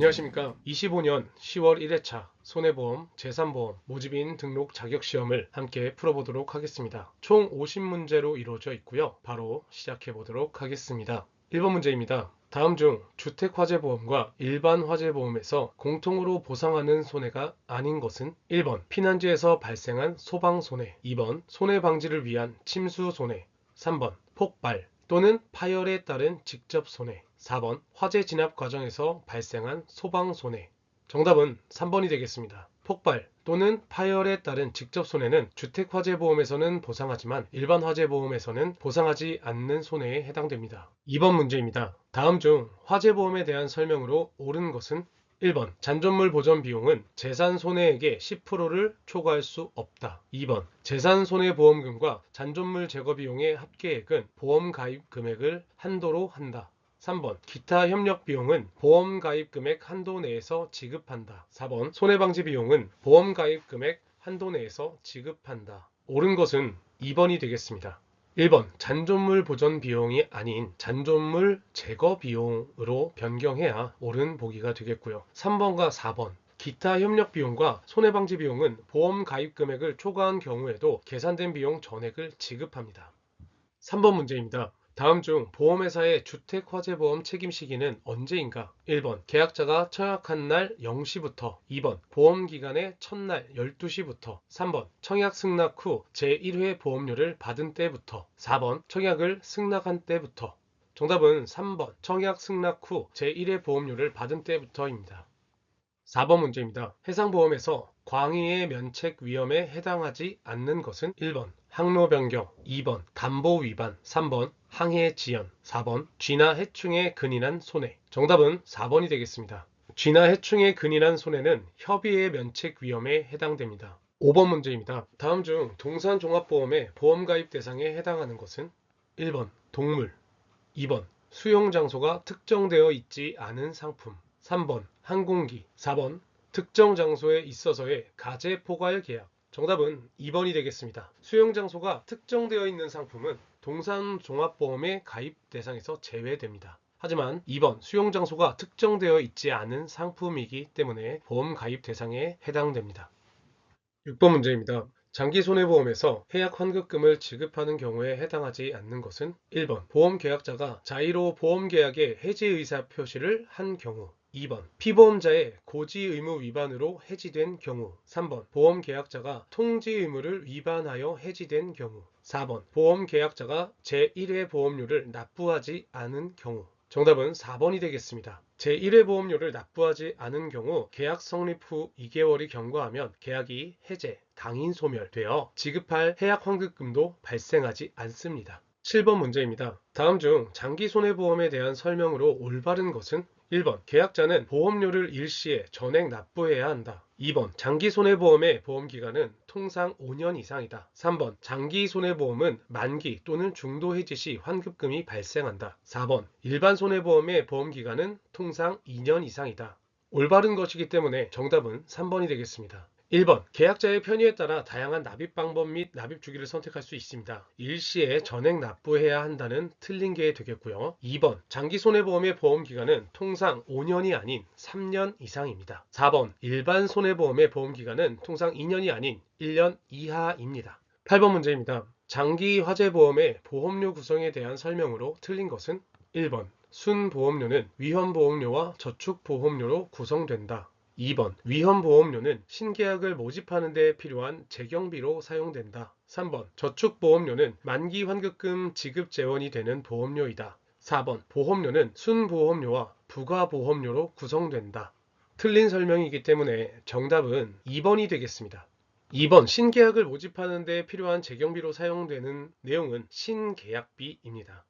안녕하십니까. 25년 10월 1회차 손해보험 제3보험 모집인 등록 자격시험을 함께 풀어보도록 하겠습니다. 총 50문제로 이루어져 있고요. 바로 시작해 보도록 하겠습니다. 1번 문제입니다. 다음 중 주택화재보험과 일반화재보험에서 공통으로 보상하는 손해가 아닌 것은 1번 피난지에서 발생한 소방손해, 2번 손해방지를 위한 침수손해, 3번 폭발 또는 파열에 따른 직접손해, 4번 화재 진압 과정에서 발생한 소방손해. 정답은 3번이 되겠습니다. 폭발 또는 파열에 따른 직접손해는 주택화재보험에서는 보상하지만 일반화재보험에서는 보상하지 않는 손해에 해당됩니다. 2번 문제입니다. 다음 중 화재보험에 대한 설명으로 옳은 것은 1번 잔존물 보전 비용은 재산 손해액의 10%를 초과할 수 없다. 2번 재산 손해보험금과 잔존물 제거 비용의 합계액은 보험 가입 금액을 한도로 한다. 3번 기타 협력 비용은 보험 가입 금액 한도 내에서 지급한다. 4번 손해방지 비용은 보험 가입 금액 한도 내에서 지급한다. 옳은 것은 2번이 되겠습니다. 1번 잔존물 보전 비용이 아닌 잔존물 제거 비용으로 변경해야 옳은 보기가 되겠고요. 3번과 4번 기타 협력 비용과 손해방지 비용은 보험 가입 금액을 초과한 경우에도 계산된 비용 전액을 지급합니다. 3번 문제입니다. 다음 중 보험회사의 주택화재보험 책임 시기는 언제인가? 1번 계약자가 청약한 날 0시부터, 2번 보험기간의 첫날 12시부터, 3번 청약 승낙 후 제1회 보험료를 받은 때부터, 4번 청약을 승낙한 때부터. 정답은 3번 청약 승낙 후 제1회 보험료를 받은 때부터입니다. 4번 문제입니다. 해상보험에서 광의의 면책 위험에 해당하지 않는 것은 1번 항로 변경, 2번 담보 위반, 3번 항해 지연, 4번 쥐나 해충에 근인한 손해. 정답은 4번이 되겠습니다. 쥐나 해충에 근인한 손해는 협의의 면책 위험에 해당됩니다. 5번 문제입니다. 다음 중 동산종합보험의 보험가입 대상에 해당하는 것은 1번 동물, 2번 수용장소가 특정되어 있지 않은 상품, 3번 항공기, 4번 특정 장소에 있어서의 가제 포괄 계약. 정답은 2번이 되겠습니다. 수용장소가 특정되어 있는 상품은 동산종합보험의 가입 대상에서 제외됩니다. 하지만 2번 수용장소가 특정되어 있지 않은 상품이기 때문에 보험 가입 대상에 해당됩니다. 6번 문제입니다. 장기손해보험에서 해약 환급금을 지급하는 경우에 해당하지 않는 것은 1번 보험계약자가 자의로 보험계약에 해지 의사 표시를 한 경우, 2번 피보험자의 고지 의무 위반으로 해지된 경우, 3번 보험계약자가 통지 의무를 위반하여 해지된 경우, 4번 보험계약자가 제1회 보험료를 납부하지 않은 경우. 정답은 4번이 되겠습니다. 제1회 보험료를 납부하지 않은 경우 계약 성립 후 2개월이 경과하면 계약이 해제, 당인 소멸되어 지급할 해약 환급금도 발생하지 않습니다. 7번 문제입니다. 다음 중 장기 손해보험에 대한 설명으로 올바른 것은 1번 계약자는 보험료를 일시에 전액 납부해야 한다. 2번 장기손해보험의 보험기간은 통상 5년 이상이다. 3번 장기손해보험은 만기 또는 중도 해지 시 환급금이 발생한다. 4번 일반손해보험의 보험기간은 통상 2년 이상이다. 올바른 것이기 때문에 정답은 3번이 되겠습니다. 1번 계약자의 편의에 따라 다양한 납입 방법 및 납입 주기를 선택할 수 있습니다. 일시에 전액 납부해야 한다는 틀린 게 되겠고요. 2번 장기손해보험의 보험기간은 통상 5년이 아닌 3년 이상입니다. 4번 일반 손해보험의 보험기간은 통상 2년이 아닌 1년 이하입니다. 8번 문제입니다. 장기화재보험의 보험료 구성에 대한 설명으로 틀린 것은 1번 순보험료는 위험보험료와 저축보험료로 구성된다. 2번 위험보험료는 신계약을 모집하는 데 필요한 재경비로 사용된다. 3번 저축보험료는 만기 환급금 지급 재원이 되는 보험료이다. 4번 보험료는 순보험료와 부가보험료로 구성된다. 틀린 설명이기 때문에 정답은 2번이 되겠습니다. 2번 신계약을 모집하는 데 필요한 재경비로 사용되는 내용은 신계약비입니다.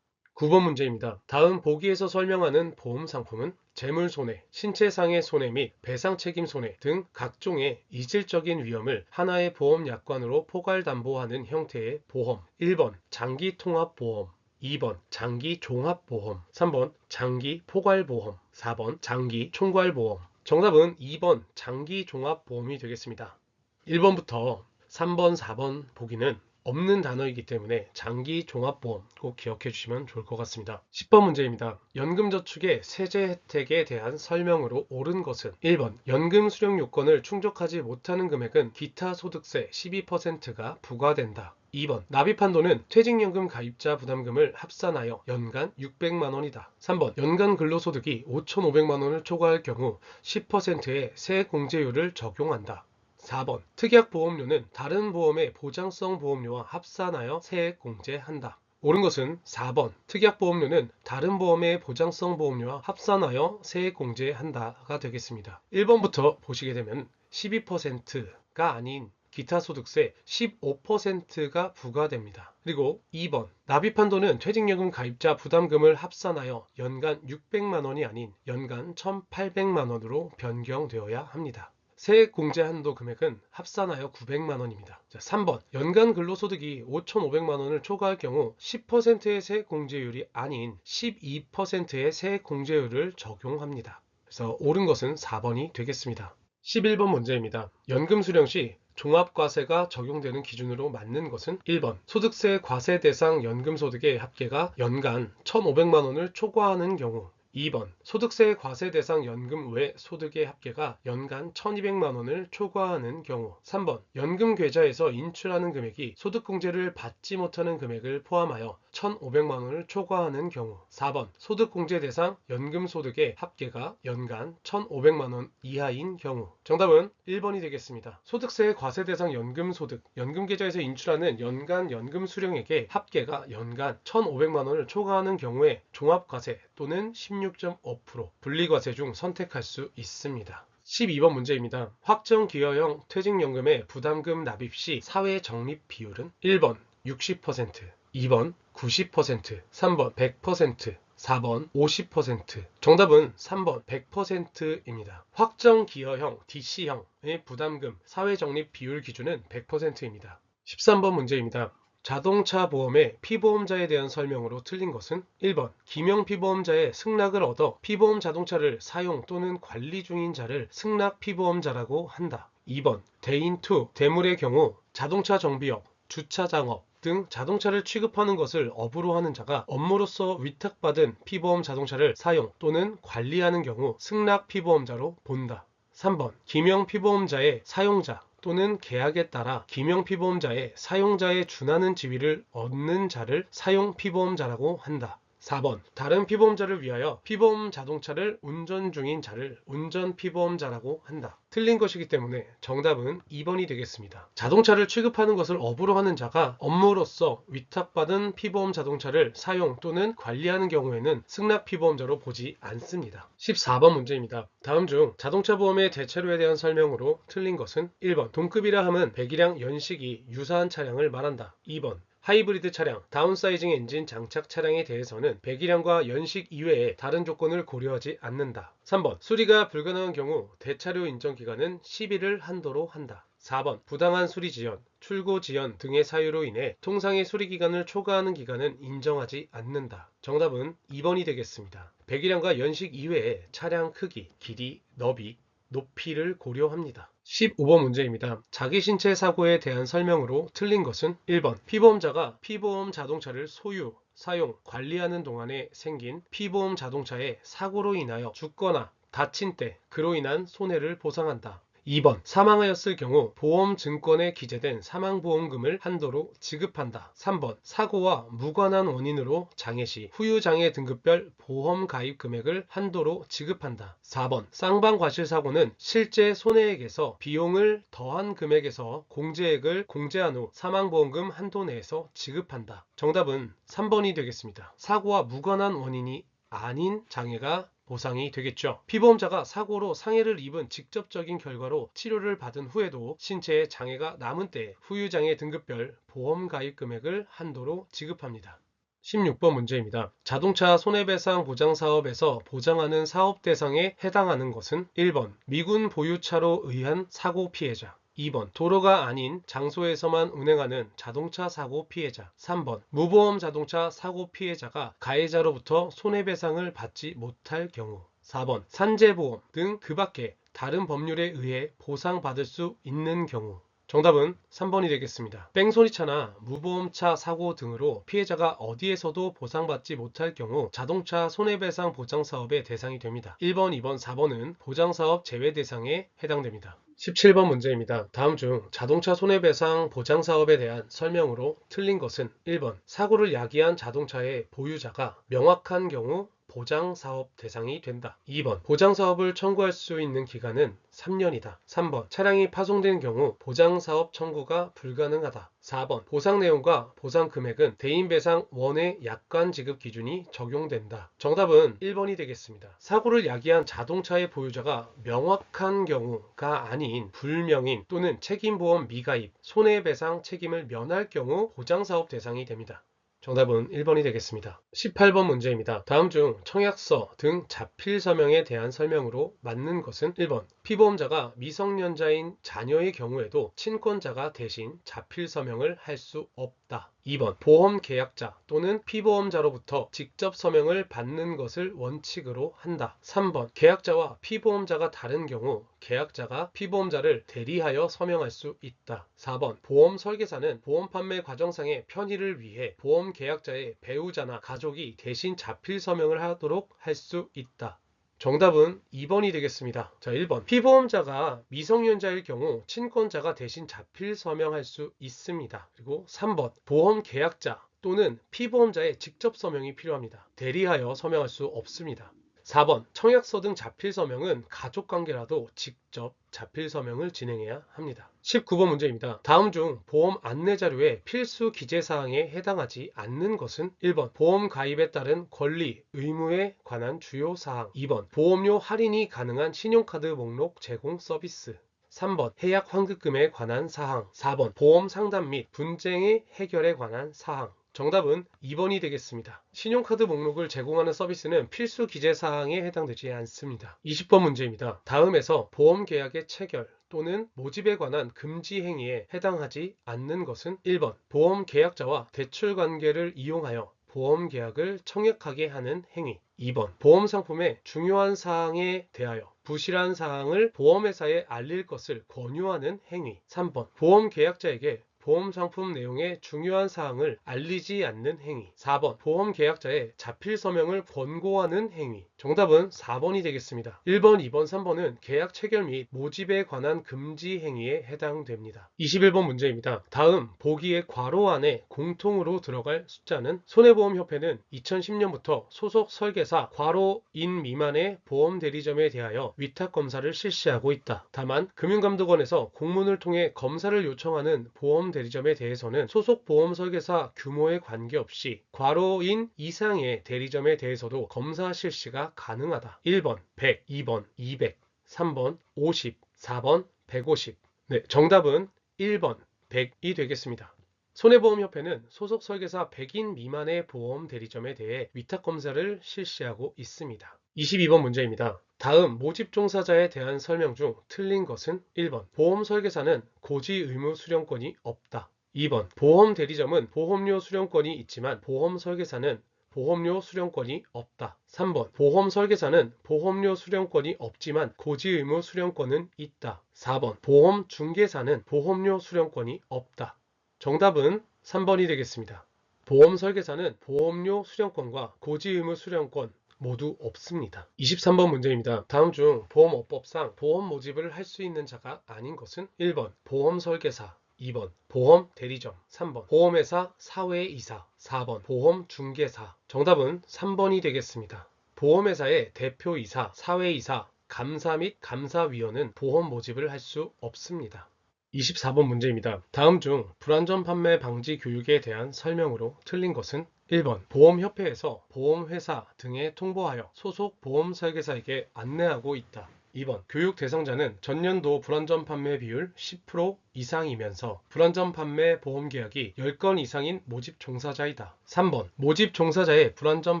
9번 문제입니다. 다음 보기에서 설명하는 보험 상품은 재물손해, 신체상해 손해 및 배상책임 손해 등 각종의 이질적인 위험을 하나의 보험 약관으로 포괄담보하는 형태의 보험. 1번 장기통합보험, 2번 장기종합보험, 3번 장기포괄보험, 4번 장기총괄보험. 정답은 2번 장기종합보험이 되겠습니다. 1번부터 3번, 4번 보기는 없는 단어이기 때문에 장기 종합보험 꼭 기억해 주시면 좋을 것 같습니다. 10번 문제입니다. 연금저축의 세제 혜택에 대한 설명으로 옳은 것은 1번 연금 수령 요건을 충족하지 못하는 금액은 기타 소득세 12%가 부과된다. 2번 납입한도는 퇴직연금 가입자 부담금을 합산하여 연간 600만 원이다. 3번 연간 근로소득이 5,500만 원을 초과할 경우 10%의 세공제율을 적용한다. 4번 특약보험료는 다른 보험의 보장성 보험료와 합산하여 세액공제한다. 옳은 것은 4번 특약보험료는 다른 보험의 보장성 보험료와 합산하여 세액공제한다가 되겠습니다. 1번부터 보시게 되면 12%가 아닌 기타 소득세 15%가 부과됩니다. 그리고 2번 납입한도는 퇴직연금 가입자 부담금을 합산하여 연간 600만 원이 아닌 연간 1,800만 원으로 변경되어야 합니다. 세액공제 한도 금액은 합산하여 900만 원입니다. 3번 연간 근로소득이 5,500만 원을 초과할 경우 10%의 세액공제율이 아닌 12%의 세액공제율을 적용합니다. 그래서 옳은 것은 4번이 되겠습니다. 11번 문제입니다. 연금 수령 시 종합과세가 적용되는 기준으로 맞는 것은 1번 소득세 과세 대상 연금소득의 합계가 연간 1,500만 원을 초과하는 경우 2번 소득세 과세 대상 연금 외 소득의 합계가 연간 1,200만 원을 초과하는 경우 3번 연금 계좌에서 인출하는 금액이 소득공제를 받지 못하는 금액을 포함하여 1,500만 원을 초과하는 경우 4번 소득공제 대상 연금 소득의 합계가 연간 1,500만 원 이하인 경우 정답은 1번이 되겠습니다. 소득세 과세 대상 연금 소득 연금 계좌에서 인출하는 연간 연금 수령액의 합계가 연간 1,500만 원을 초과하는 경우에 종합과세 또는 16.5% 분리과세 중 선택할 수 있습니다. 12번 문제입니다. 확정기여형 퇴직연금의 부담금 납입 시 사회적립 비율은 1번 60%, 2번 90%, 3번 100%, 4번 50%. 정답은 3번 100%입니다. 확정기여형 DC형의 부담금 사회적립 비율 기준은 100%입니다. 13번 문제입니다. 자동차 보험의 피보험자에 대한 설명으로 틀린 것은 1번 기명 피보험자의 승낙을 얻어 피보험 자동차를 사용 또는 관리 중인 자를 승낙 피보험자라고 한다. 2번 대인 2 대물의 경우 자동차 정비업, 주차 장업 등 자동차를 취급하는 것을 업으로 하는 자가 업무로서 위탁받은 피보험 자동차를 사용 또는 관리하는 경우 승낙 피보험자로 본다. 3번 기명 피보험자의 사용자 또는 계약에 따라 기명 피보험자의 사용자에 준하는 지위를 얻는 자를 사용 피보험자라고 한다. 4번 다른 피보험자를 위하여 피보험 자동차를 운전 중인 자를 운전 피보험자라고 한다. 틀린 것이기 때문에 정답은 2번이 되겠습니다. 자동차를 취급하는 것을 업으로 하는 자가 업무로서 위탁받은 피보험 자동차를 사용 또는 관리하는 경우에는 승낙 피보험자로 보지 않습니다. 14번 문제입니다. 다음 중 자동차 보험의 대체료에 대한 설명으로 틀린 것은 1번 동급이라 함은 배기량 연식이 유사한 차량을 말한다. 2번 하이브리드 차량, 다운사이징 엔진 장착 차량에 대해서는 배기량과 연식 이외에 다른 조건을 고려하지 않는다. 3번 수리가 불가능한 경우 대차료 인정 기간은 10일을 한도로 한다. 4번 부당한 수리 지연, 출고 지연 등의 사유로 인해 통상의 수리 기간을 초과하는 기간은 인정하지 않는다. 정답은 2번이 되겠습니다. 배기량과 연식 이외에 차량 크기, 길이, 너비, 높이를 고려합니다. 15번 문제입니다. 자기 신체 사고에 대한 설명으로 틀린 것은 1번 피보험자가 피보험 자동차를 소유, 사용, 관리하는 동안에 생긴 피보험 자동차의 사고로 인하여 죽거나 다친 때 그로 인한 손해를 보상한다. 2번 사망하였을 경우 보험증권에 기재된 사망보험금을 한도로 지급한다. 3번 사고와 무관한 원인으로 장애 시 후유장애 등급별 보험 가입 금액을 한도로 지급한다. 4번 쌍방과실사고는 실제 손해액에서 비용을 더한 금액에서 공제액을 공제한 후 사망보험금 한도 내에서 지급한다. 정답은 3번이 되겠습니다. 사고와 무관한 원인이 아닌 장애가 보상이 되겠죠. 피보험자가 사고로 상해를 입은 직접적인 결과로 치료를 받은 후에도 신체에 장애가 남은 때에 후유장애 등급별 보험 가입 금액을 한도로 지급합니다. 16번 문제입니다. 자동차 손해배상 보장사업에서 보장하는 사업 대상에 해당하는 것은 1번 미군 보유차로 의한 사고 피해자, 2번 도로가 아닌 장소에서만 운행하는 자동차 사고 피해자, 3번 무보험 자동차 사고 피해자가 가해자로부터 손해배상을 받지 못할 경우, 4번 산재보험 등 그 밖에 다른 법률에 의해 보상받을 수 있는 경우. 정답은 3번이 되겠습니다. 뺑소니차나 무보험차 사고 등으로 피해자가 어디에서도 보상받지 못할 경우 자동차 손해배상 보장사업의 대상이 됩니다. 1번, 2번, 4번은 보장사업 제외 대상에 해당됩니다. 17번 문제입니다. 다음 중 자동차 손해배상 보장사업에 대한 설명으로 틀린 것은 1번, 사고를 야기한 자동차의 보유자가 명확한 경우 보장사업 대상이 된다. 2번, 보장사업을 청구할 수 있는 기간은 3년이다. 3번, 차량이 파손된 경우 보장사업 청구가 불가능하다. 4번, 보상 내용과 보상 금액은 대인배상 원의 약관 지급 기준이 적용된다. 정답은 1번이 되겠습니다. 사고를 야기한 자동차의 보유자가 명확한 경우가 아닌 불명인 또는 책임보험 미가입, 손해배상 책임을 면할 경우 보장사업 대상이 됩니다. 정답은 1번이 되겠습니다. 18번 문제입니다. 다음 중 청약서 등 자필 서명에 대한 설명으로 맞는 것은 1번, 피보험자가 미성년자인 자녀의 경우에도 친권자가 대신 자필 서명을 할 수 없다. 2번, 보험 계약자 또는 피보험자로부터 직접 서명을 받는 것을 원칙으로 한다. 3번, 계약자와 피보험자가 다른 경우 계약자가 피보험자를 대리하여 서명할 수 있다. 4번, 보험 설계사는 보험 판매 과정상의 편의를 위해 보험 계약자의 배우자나 가족이 대신 자필 서명을 하도록 할 수 있다. 정답은 2번이 되겠습니다. 자, 1번. 피보험자가 미성년자일 경우 친권자가 대신 자필 서명할 수 있습니다. 그리고 3번. 보험 계약자 또는 피보험자의 직접 서명이 필요합니다. 대리하여 서명할 수 없습니다. 4번. 청약서 등 자필 서명은 가족관계라도 직접 자필 서명을 진행해야 합니다. 19번 문제입니다. 다음 중 보험 안내 자료의 필수 기재사항에 해당하지 않는 것은 1번, 보험 가입에 따른 권리, 의무에 관한 주요 사항. 2번, 보험료 할인이 가능한 신용카드 목록 제공 서비스. 3번, 해약 환급금에 관한 사항. 4번, 보험 상담 및 분쟁의 해결에 관한 사항. 정답은 2번이 되겠습니다. 신용카드 목록을 제공하는 서비스는 필수 기재사항에 해당되지 않습니다. 20번 문제입니다. 다음에서 보험계약의 체결 또는 모집에 관한 금지 행위에 해당하지 않는 것은 1번, 보험계약자와 대출관계를 이용하여 보험계약을 청약하게 하는 행위. 2번, 보험상품의 중요한 사항에 대하여 부실한 사항을 보험회사에 알릴 것을 권유하는 행위. 3번, 보험계약자에게 보험상품 내용의 중요한 사항을 알리지 않는 행위. 4번, 보험계약자의 자필 서명을 권고하는 행위. 정답은 4번이 되겠습니다. 1번, 2번, 3번은 계약 체결 및 모집에 관한 금지 행위에 해당됩니다. 21번 문제입니다. 다음 보기의 괄호 안에 공통으로 들어갈 숫자는 손해보험협회는 2010년부터 소속 설계사 괄호인 미만의 보험대리점에 대하여 위탁검사를 실시하고 있다. 다만 금융감독원에서 공문을 통해 검사를 요청하는 보험대리점에 대해서는 소속 보험설계사 규모에 관계없이 괄호인 이상의 대리점에 대해서도 검사 실시가 가능하다. 1번 100, 2번 200, 3번 50, 4번 150. 네, 정답은 1번 100이 되겠습니다. 손해보험협회는 소속 설계사 100인 미만의 보험 대리점에 대해 위탁검사를 실시하고 있습니다. 22번 문제입니다. 다음 모집 종사자에 대한 설명 중 틀린 것은 1번, 보험 설계사는 고지 의무 수령권이 없다. 2번, 보험 대리점은 보험료 수령권이 있지만 보험 설계사는 보험료 수령권이 없다. 3번, 보험 설계사는 보험료 수령권이 없지만 고지 의무 수령권은 있다. 4번, 보험 중개사는 보험료 수령권이 없다. 정답은 3번이 되겠습니다. 보험 설계사는 보험료 수령권과 고지 의무 수령권 모두 없습니다. 23번 문제입니다. 다음 중 보험업법상 보험 모집을 할 수 있는 자가 아닌 것은 1번, 보험 설계사, 2번, 보험 대리점, 3번, 보험회사 사회이사, 4번, 보험 중개사. 정답은 3번이 되겠습니다. 보험회사의 대표이사, 사회이사, 감사 및 감사위원은 보험 모집을 할 수 없습니다. 24번 문제입니다. 다음 중 불안전 판매 방지 교육에 대한 설명으로 틀린 것은 1번, 보험협회에서 보험회사 등에 통보하여 소속 보험설계사에게 안내하고 있다. 2번, 교육 대상자는 전년도 불안전 판매 비율 10% 이상이면서 불안전 판매 보험 계약이 10건 이상인 모집 종사자이다. 3번, 모집 종사자의 불안전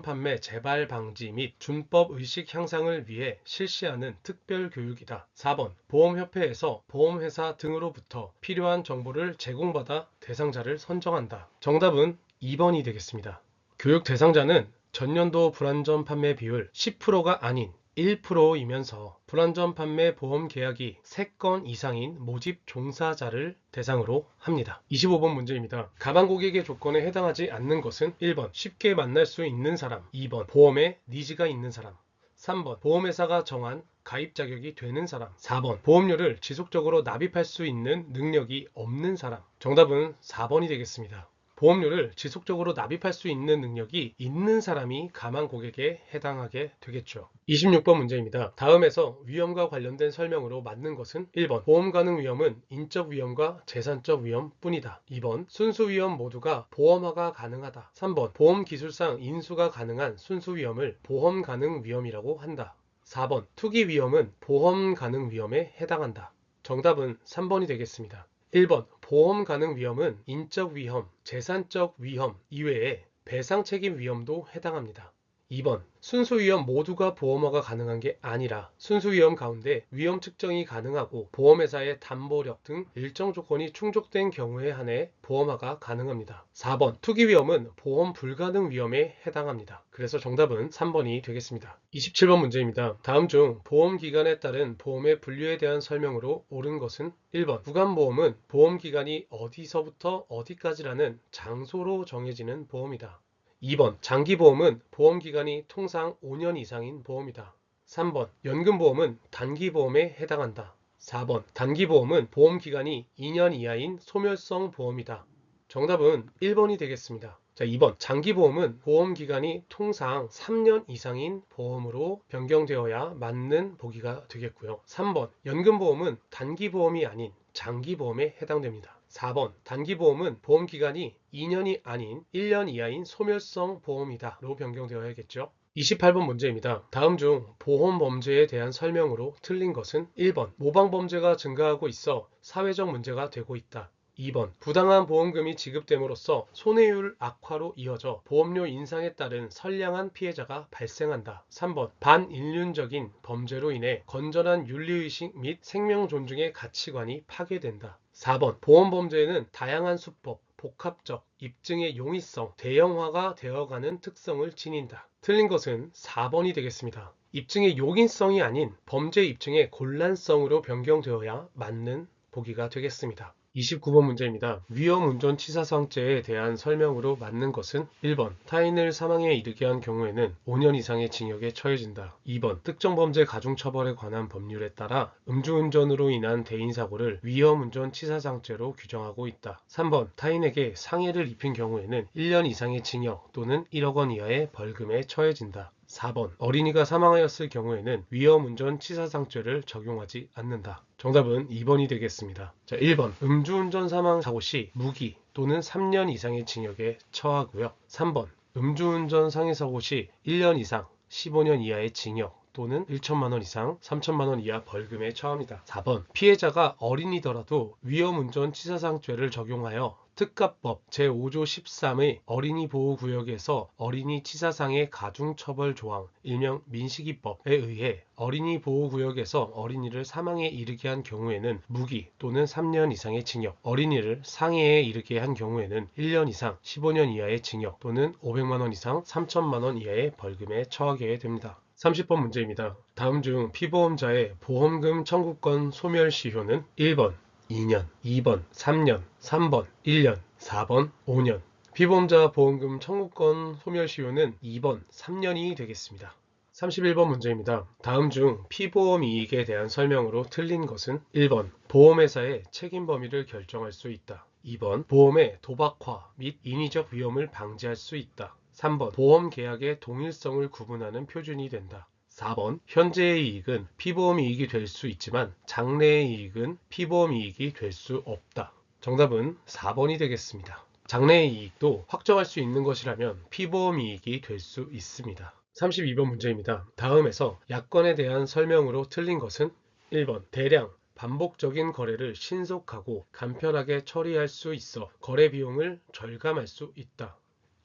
판매 재발 방지 및 준법 의식 향상을 위해 실시하는 특별 교육이다. 4번, 보험협회에서 보험회사 등으로부터 필요한 정보를 제공받아 대상자를 선정한다. 정답은 2번이 되겠습니다. 교육 대상자는 전년도 불안전 판매 비율 10%가 아닌 1%이면서 불안전 판매 보험 계약이 3건 이상인 모집 종사자를 대상으로 합니다. 25번 문제입니다. 가방 고객의 조건에 해당하지 않는 것은 1번 쉽게 만날 수 있는 사람, 2번 보험에 니즈가 있는 사람, 3번 보험회사가 정한 가입 자격이 되는 사람, 4번 보험료를 지속적으로 납입할 수 있는 능력이 없는 사람. 정답은 4번이 되겠습니다. 보험료를 지속적으로 납입할 수 있는 능력이 있는 사람이 가망 고객에 해당하게 되겠죠. 26번 문제입니다. 다음에서 위험과 관련된 설명으로 맞는 것은 1번 보험 가능 위험은 인적 위험과 재산적 위험 뿐이다. 2번 순수 위험 모두가 보험화가 가능하다. 3번 보험 기술상 인수가 가능한 순수 위험을 보험 가능 위험이라고 한다. 4번 투기 위험은 보험 가능 위험에 해당한다. 정답은 3번이 되겠습니다. 1번 보험 가능 위험은 인적 위험, 재산적 위험 이외에 배상 책임 위험도 해당합니다. 2번 순수 위험 모두가 보험화가 가능한 게 아니라 순수 위험 가운데 위험 측정이 가능하고 보험회사의 담보력 등 일정 조건이 충족된 경우에 한해 보험화가 가능합니다. 4번 투기 위험은 보험 불가능 위험에 해당합니다. 그래서 정답은 3번이 되겠습니다. 27번 문제입니다. 다음 중 보험기간에 따른 보험의 분류에 대한 설명으로 옳은 것은 1번 구간보험은 보험기간이 어디서부터 어디까지라는 장소로 정해지는 보험이다. 2번 장기보험은 보험기간이 통상 5년 이상인 보험이다. 3번 연금보험은 단기보험에 해당한다. 4번 단기보험은 보험기간이 2년 이하인 소멸성 보험이다. 정답은 1번이 되겠습니다. 자, 2번 장기보험은 보험기간이 통상 3년 이상인 보험으로 변경되어야 맞는 보기가 되겠고요. 3번 연금보험은 단기보험이 아닌 장기보험에 해당됩니다. 4번 단기보험은 보험기간이 2년이 아닌 1년 이하인 소멸성 보험이다 로 변경되어야겠죠. 28번 문제입니다. 다음 중 보험범죄에 대한 설명으로 틀린 것은 1번 모방범죄가 증가하고 있어 사회적 문제가 되고 있다. 2번 부당한 보험금이 지급됨으로써 손해율 악화로 이어져 보험료 인상에 따른 선량한 피해자가 발생한다. 3번 반인륜적인 범죄로 인해 건전한 윤리의식 및 생명 존중의 가치관이 파괴된다. 4번 보험범죄에는 다양한 수법, 복합적, 입증의 용이성, 대형화가 되어가는 특성을 지닌다. 틀린 것은 4번이 되겠습니다. 입증의 용이성이 아닌 범죄 입증의 곤란성으로 변경되어야 맞는 보기가 되겠습니다. 29번 문제입니다. 위험운전치사상죄에 대한 설명으로 맞는 것은 1번 타인을 사망에 이르게 한 경우에는 5년 이상의 징역에 처해진다. 2번 특정범죄 가중처벌에 관한 법률에 따라 음주운전으로 인한 대인사고를 위험운전치사상죄로 규정하고 있다. 3번 타인에게 상해를 입힌 경우에는 1년 이상의 징역 또는 1억 원 이하의 벌금에 처해진다. 4번 어린이가 사망하였을 경우에는 위험운전치사상죄를 적용하지 않는다. 정답은 2번이 되겠습니다. 자, 1번 음주운전 사망 사고 시 무기 또는 3년 이상의 징역에 처하고요. 3번 음주운전 상해사고 시 1년 이상 15년 이하의 징역 또는 1천만 원 이상 3천만 원 이하 벌금에 처합니다. 4번 피해자가 어린이더라도 위험운전치사상죄를 적용하여 특가법 제5조 13의 어린이 보호구역에서 어린이 치사상해 가중처벌 조항 일명 민식이법에 의해 어린이 보호구역에서 어린이를 사망에 이르게 한 경우에는 무기 또는 3년 이상의 징역, 어린이를 상해에 이르게 한 경우에는 1년 이상 15년 이하의 징역 또는 500만 원 이상 3천만 원 이하의 벌금에 처하게 됩니다. 30번 문제입니다. 다음 중 피보험자의 보험금 청구권 소멸시효는 1번 2년, 2번 3년, 3번 1년, 4번 5년. 피보험자 보험금 청구권 소멸시효는 2번 3년이 되겠습니다. 31번 문제입니다. 다음 중 피보험 이익에 대한 설명으로 틀린 것은 1번 보험회사의 책임 범위를 결정할 수 있다. 2번 보험의 도박화 및 인위적 위험을 방지할 수 있다. 3번 보험 계약의 동일성을 구분하는 표준이 된다. 4번 현재의 이익은 피보험 이익이 될 수 있지만 장래의 이익은 피보험 이익이 될 수 없다. 정답은 4번이 되겠습니다. 장래의 이익도 확정할 수 있는 것이라면 피보험 이익이 될 수 있습니다. 32번 문제입니다. 다음에서 약관에 대한 설명으로 틀린 것은 1번 대량 반복적인 거래를 신속하고 간편하게 처리할 수 있어 거래 비용을 절감할 수 있다.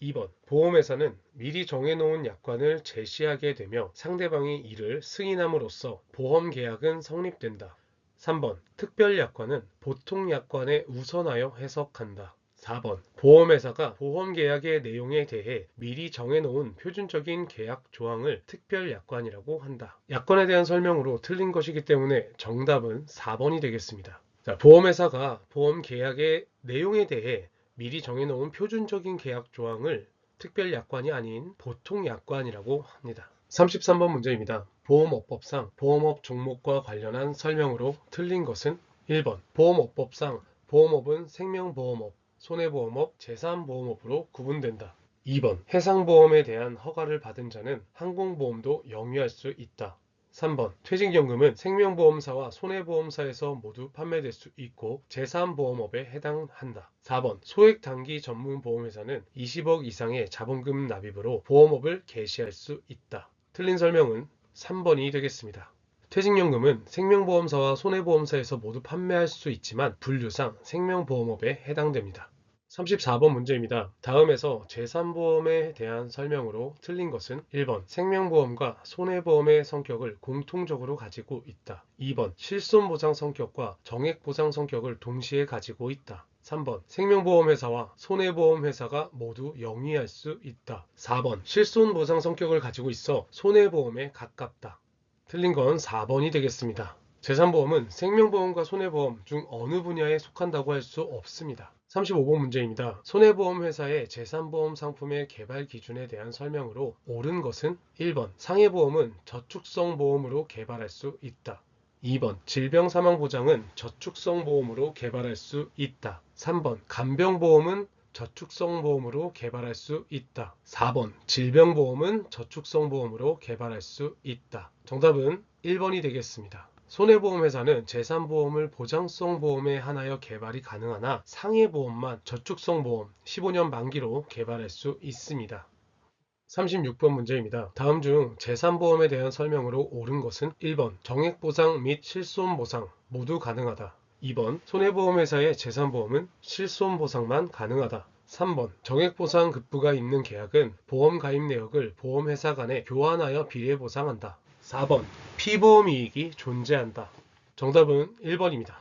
2번 보험회사는 미리 정해놓은 약관을 제시하게 되며 상대방이 이를 승인함으로써 보험계약은 성립된다. 3번 특별약관은 보통약관에 우선하여 해석한다. 4번. 보험회사가 보험계약의 내용에 대해 미리 정해놓은 표준적인 계약 조항을 특별약관이라고 한다. 약관에 대한 설명으로 틀린 것이기 때문에 정답은 4번이 되겠습니다. 자, 보험회사가 보험계약의 내용에 대해 미리 정해놓은 표준적인 계약 조항을 특별약관이 아닌 보통약관이라고 합니다. 33번 문제입니다. 보험업법상 보험업 종목과 관련한 설명으로 틀린 것은 1번. 보험업법상 보험업은 생명보험업, 손해보험업, 재산보험업으로 구분된다. 2번. 해상보험에 대한 허가를 받은 자는 항공보험도 영위할 수 있다. 3번. 퇴직연금은 생명보험사와 손해보험사에서 모두 판매될 수 있고 재산보험업에 해당한다. 4번. 소액단기 전문보험회사는 20억 이상의 자본금 납입으로 보험업을 개시할 수 있다. 틀린 설명은 3번이 되겠습니다. 퇴직연금은 생명보험사와 손해보험사에서 모두 판매할 수 있지만 분류상 생명보험업에 해당됩니다. 34번 문제입니다. 다음에서 재산보험에 대한 설명으로 틀린 것은 1번. 생명보험과 손해보험의 성격을 공통적으로 가지고 있다. 2번. 실손보상 성격과 정액보상 성격을 동시에 가지고 있다. 3번. 생명보험회사와 손해보험회사가 모두 영위할 수 있다. 4번. 실손보상 성격을 가지고 있어 손해보험에 가깝다. 틀린 건 4번이 되겠습니다. 재산보험은 생명보험과 손해보험 중 어느 분야에 속한다고 할 수 없습니다. 35번 문제입니다. 손해보험회사의 재산보험 상품의 개발 기준에 대한 설명으로 옳은 것은 1번. 상해보험은 저축성 보험으로 개발할 수 있다. 2번. 질병사망보장은 저축성 보험으로 개발할 수 있다. 3번. 간병보험은 저축성 보험으로 개발할 수 있다. 4번. 질병보험은 저축성 보험으로 개발할 수 있다. 정답은 1번이 되겠습니다. 손해보험회사는 재산보험을 보장성 보험에 한하여 개발이 가능하나 상해보험만 저축성 보험 15년 만기로 개발할 수 있습니다. 36번 문제입니다. 다음 중 재산보험에 대한 설명으로 옳은 것은 1번. 정액보상 및 실손보상 모두 가능하다. 2번. 손해보험회사의 재산보험은 실손보상만 가능하다. 3번. 정액보상 급부가 있는 계약은 보험 가입 내역을 보험회사 간에 교환하여 비례보상한다. 4번. 피보험이익이 존재한다. 정답은 1번입니다.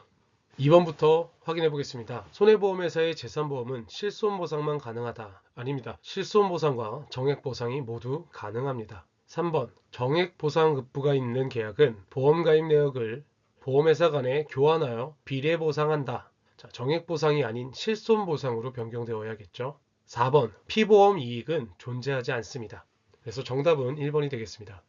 2번부터 확인해 보겠습니다. 손해보험회사의 재산보험은 실손보상만 가능하다. 아닙니다. 실손보상과 정액보상이 모두 가능합니다. 3번. 정액보상급부가 있는 계약은 보험가입 내역을 보험회사 간에 교환하여 비례보상한다. 자, 정액보상이 아닌 실손보상으로 변경되어야겠죠. 4번. 피보험 이익은 존재하지 않습니다. 그래서 정답은 1번이 되겠습니다.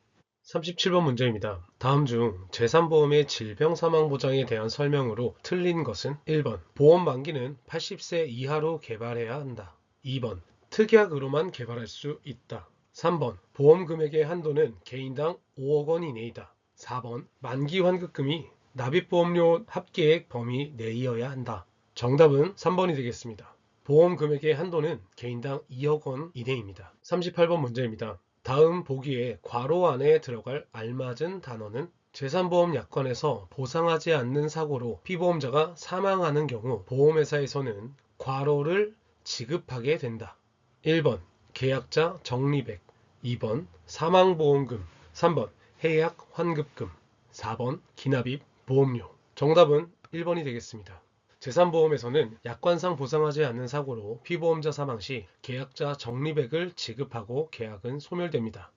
37번 문제입니다. 다음 중 재산보험의 질병사망보장에 대한 설명으로 틀린 것은 1번. 보험 만기는 80세 이하로 개발해야 한다. 2번. 특약으로만 개발할 수 있다. 3번. 보험 금액의 한도는 개인당 5억 원 이내이다. 4번. 만기 환급금이 납입보험료 합계액 범위 내이어야 한다. 정답은 3번이 되겠습니다. 보험 금액의 한도는 개인당 2억 원 이내입니다. 38번 문제입니다. 다음 보기에 괄호 안에 들어갈 알맞은 단어는 재산보험 약관에서 보상하지 않는 사고로 피보험자가 사망하는 경우 보험회사에서는 괄호를 지급하게 된다. 1번 계약자 적립액, 2번 사망보험금, 3번 해약 환급금, 4번 기납입 보험료. 정답은 1번이 되겠습니다. 재산보험에서는 약관상 보상하지 않는 사고로 피보험자 사망 시 계약자 적립액을 지급하고 계약은 소멸됩니다.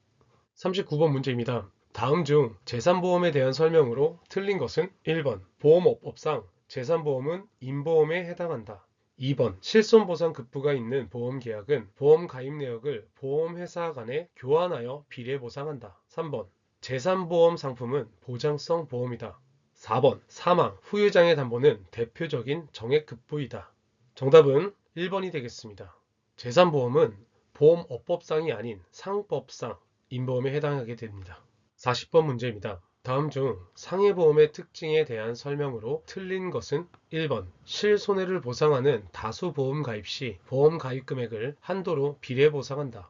39번 문제입니다. 다음 중 재산보험에 대한 설명으로 틀린 것은 1번. 보험업법상 재산보험은 인보험에 해당한다. 2번. 실손보상 급부가 있는 보험계약은 보험 가입 내역을 보험회사 간에 교환하여 비례보상한다. 3번. 재산보험 상품은 보장성 보험이다. 4번. 사망, 후유장애 담보는 대표적인 정액급부이다. 정답은 1번이 되겠습니다. 재산보험은 보험업법상이 아닌 상법상 인보험에 해당하게 됩니다. 40번 문제입니다. 다음 중 상해보험의 특징에 대한 설명으로 틀린 것은 1번. 실손해를 보상하는 다수보험 가입 시 보험 가입 금액을 한도로 비례보상한다.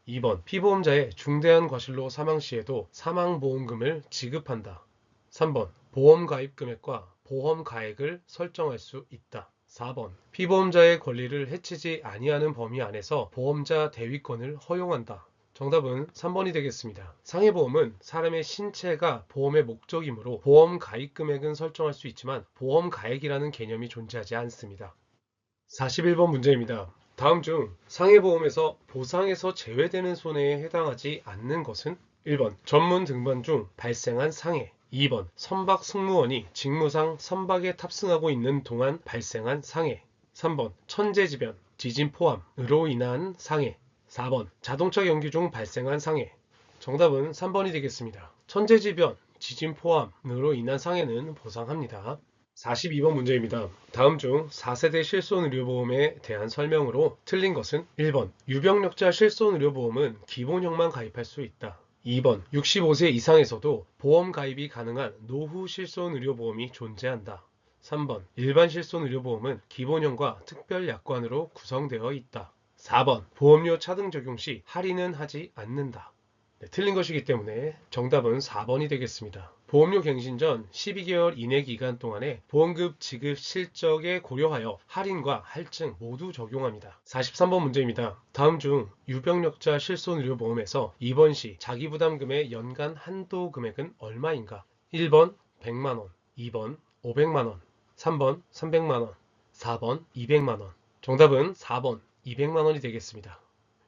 2번. 피보험자의 중대한 과실로 사망 시에도 사망보험금을 지급한다. 3번. 보험 가입 금액과 보험 가액을 설정할 수 있다. 4번. 피보험자의 권리를 해치지 아니하는 범위 안에서 보험자 대위권을 허용한다. 정답은 3번이 되겠습니다. 상해보험은 사람의 신체가 보험의 목적이므로 보험 가입 금액은 설정할 수 있지만 보험 가액이라는 개념이 존재하지 않습니다. 41번 문제입니다. 다음 중 상해보험에서 보상에서 제외되는 손해에 해당하지 않는 것은 1번 전문 등반 중 발생한 상해, 2번 선박 승무원이 직무상 선박에 탑승하고 있는 동안 발생한 상해, 3번 천재지변, 지진 포함으로 인한 상해, 4번 자동차 경기 중 발생한 상해. 정답은 3번이 되겠습니다. 천재지변, 지진 포함으로 인한 상해는 보상합니다. 42번 문제입니다. 다음 중 4세대 실손의료보험에 대한 설명으로 틀린 것은 1번 유병력자 실손의료보험은 기본형만 가입할 수 있다. 2번 65세 이상에서도 보험 가입이 가능한 노후 실손의료보험이 존재한다. 3번 일반 실손의료보험은 기본형과 특별약관으로 구성되어 있다. 4번 보험료 차등 적용 시 할인은 하지 않는다. 네, 틀린 것이기 때문에 정답은 4번이 되겠습니다. 보험료 갱신 전 12개월 이내 기간 동안에 보험급 지급 실적에 고려하여 할인과 할증 모두 적용합니다. 43번 문제입니다. 다음 중 유병력자 실손의료보험에서 입원 시 자기부담금의 연간 한도 금액은 얼마인가? 1번 100만원, 2번 500만원, 3번 300만원, 4번 200만원. 정답은 4번 200만원이 되겠습니다.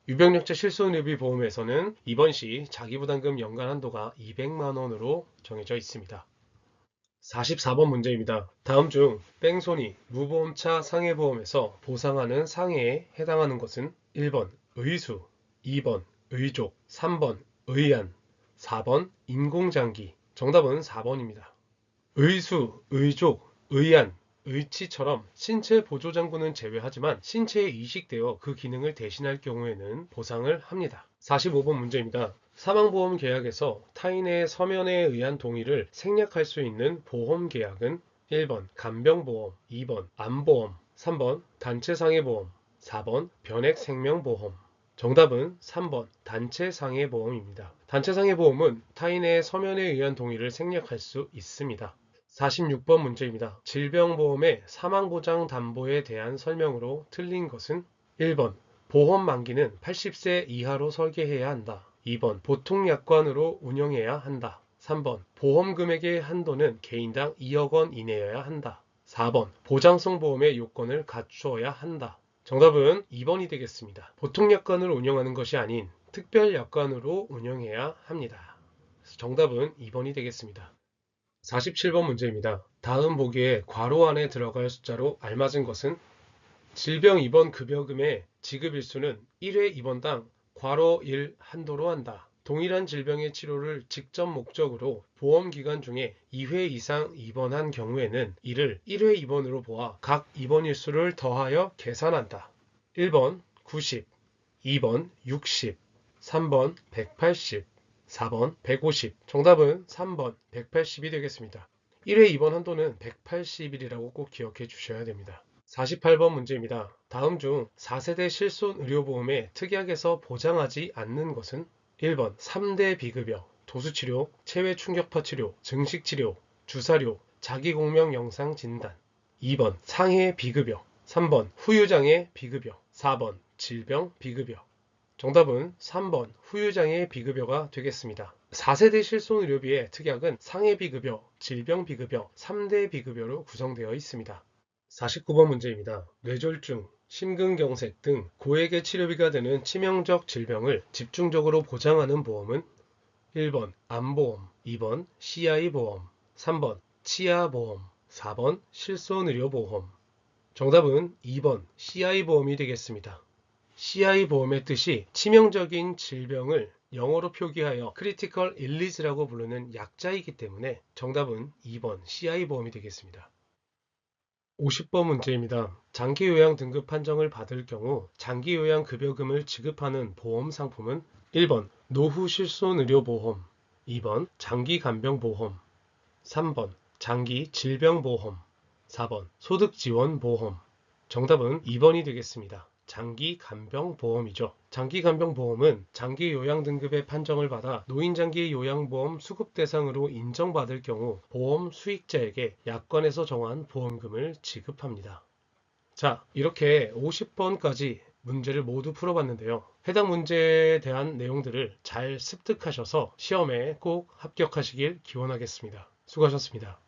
유병력자 실손의료비 보험에서는 입원 시 자기부담금 연간 한도가 200만원으로 정해져 있습니다. 44번 문제입니다. 다음 중 뺑소니, 무보험차 상해보험에서 보상하는 상해에 해당하는 것은 1번 의수, 2번 의족, 3번 의안, 4번 인공장기. 정답은 4번입니다. 의수, 의족, 의안, 의치처럼 신체 보조장구는 제외하지만 신체에 이식되어 그 기능을 대신할 경우에는 보상을 합니다. 45번 문제입니다. 사망보험 계약에서 타인의 서면에 의한 동의를 생략할 수 있는 보험계약은 1번 간병보험, 2번 암보험, 3번 단체상해보험, 4번 변액생명보험. 정답은 3번 단체상해보험입니다. 단체상해보험은 타인의 서면에 의한 동의를 생략할 수 있습니다. 46번 문제입니다. 질병보험의 사망보장 담보에 대한 설명으로 틀린 것은 1번 보험 만기는 80세 이하로 설계해야 한다. 2번 보통약관으로 운영해야 한다. 3번 보험 금액의 한도는 개인당 2억 원 이내여야 한다. 4번 보장성 보험의 요건을 갖추어야 한다. 정답은 2번이 되겠습니다. 보통약관을 운영하는 것이 아닌 특별약관으로 운영해야 합니다. 정답은 2번이 되겠습니다. 47번 문제입니다. 다음 보기에 괄호 안에 들어갈 숫자로 알맞은 것은 질병 입원 급여금의 지급 일수는 1회 입원당 괄호 1 한도로 한다. 동일한 질병의 치료를 직접 목적으로 보험 기간 중에 2회 이상 입원한 경우에는 이를 1회 입원으로 보아 각 입원 일수를 더하여 계산한다. 1번 90, 2번 60, 3번 180, 4번 150. 정답은 3번 180이 되겠습니다. 1회 입원 한도는 180일이라고 꼭 기억해 주셔야 됩니다. 48번 문제입니다. 다음 중 4세대 실손의료보험의 특약에서 보장하지 않는 것은 1번 3대 비급여, 도수치료, 체외충격파 치료, 증식치료, 주사료, 자기공명 영상 진단. 2번 상해 비급여, 3번 후유장애 비급여, 4번 질병 비급여. 정답은 3번 후유장애 비급여가 되겠습니다. 4세대 실손의료비의 특약은 상해비급여, 질병비급여, 3대 비급여로 구성되어 있습니다. 49번 문제입니다. 뇌졸중, 심근경색 등 고액의 치료비가 되는 치명적 질병을 집중적으로 보장하는 보험은 1번 암보험, 2번 CI보험, 3번 치아보험, 4번 실손의료보험. 정답은 2번 CI보험이 되겠습니다. CI보험의 뜻이 치명적인 질병을 영어로 표기하여 크리티컬 일리즈라고 부르는 약자이기 때문에 정답은 2번 CI보험이 되겠습니다. 50번 문제입니다. 장기요양 등급 판정을 받을 경우 장기요양급여금을 지급하는 보험 상품은 1번 노후실손의료보험, 2번 장기간병보험, 3번 장기질병보험, 4번 소득지원보험. 정답은 2번이 되겠습니다. 장기간병보험이죠. 장기간병보험은 장기요양 등급의 판정을 받아 노인장기요양보험 수급 대상으로 인정받을 경우 보험 수익자에게 약관에서 정한 보험금을 지급합니다. 자, 이렇게 50번까지 문제를 모두 풀어봤는데요. 해당 문제에 대한 내용들을 잘 습득하셔서 시험에 꼭 합격하시길 기원하겠습니다. 수고하셨습니다.